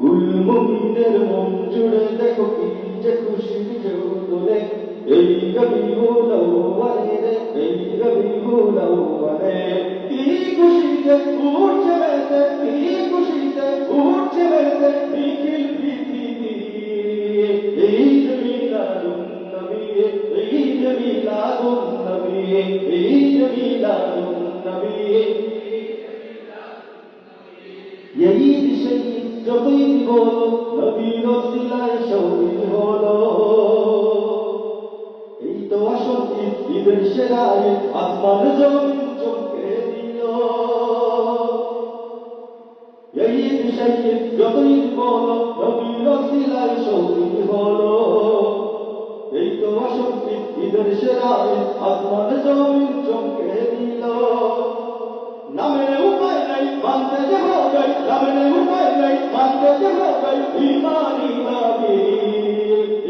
কুল মুমিনের মন জুড়ে দেখো কি যে খুশির ঢেউ তোলে এই রবিউল আউয়ালে রে এই রবিউল আউয়ালে কি খুশিতে উঠছে মেতে কি খুশিতে উঠছে মেতে নিখিল পৃথিবী ঈদ মিলাদুন নবী ঈদ মিলাদুন নবী ঈদ মিলাদুন নবী ঈদ শহীদ যতই বলো নবীর ওসিলায় শহীদ হলো এই তো আসল ঈদের সেরা ঈদ আসমান জমিন চমকে দিল ঈদ শহীদ যতই বলো নবীর ওসিলায় শহীদ হলো এই তো আসল ঈদের সেরা ঈদ আসমান জমিন চমকে দিল নামের উপায় নাই মানতে যে হবে নামের উপায় নাই মানতে যে হবে ঈমানি নবী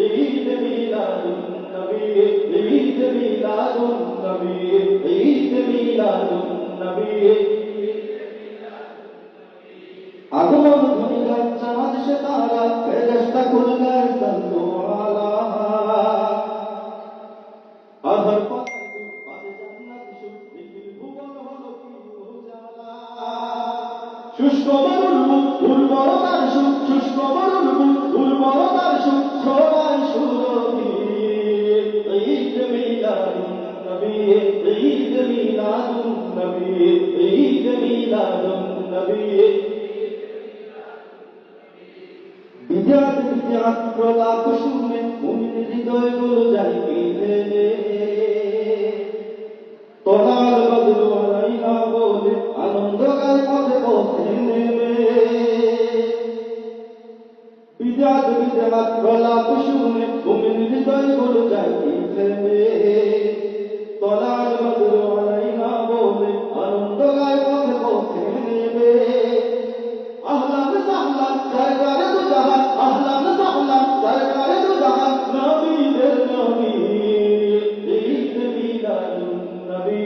ঈদ মিলাদুন নবী ঈদ মিলাদুন নবী ঈদ মিলাদুন নবী আগমন ধ্বনি গান চাঁদ সে তারা ফেরেশতা কুল গায় সাল্লু আলা আধার শুষ্ক মরুর বুক উর্বরতার সুখ শুষ্ক মরুর বুক উর্বরতার সুখ ছড়ায় সুরভি ঈদ মিলাদুন নবী ঈদ মিলাদুন নবী ঈদ মিলাদুন নবী বিদ্যাত বিদ্যাত প্রলাপ শুনে মুমিন হৃদয়গুলো যায় কেঁদে তোলার বদলু আলাইহা বলে আনন্দ গায় পথে পথে নেমে বিদ্যাত বিদ্যাত প্রলাপ শুনে মুমিন হৃদয়গুলো যায় কেঁদে তোলার বদলু আলাইহা বলে আনন্দ গায় পথে পথে নেমে আহলান সাহলান সরকারে দু জাহান আহলান সাহলান সরকারে দু জাহান নবীদের নবী ঈদ মিলাদুন নবী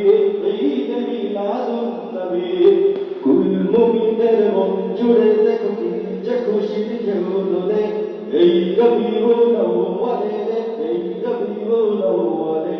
ঈদ মিলাদুন নবী কুল মুমিনের মন জুড়ে দেখো কি যে খুশির ঢেউ তোলে এই রবিউল আউয়ালে রে এই রবিউল আউয়ালে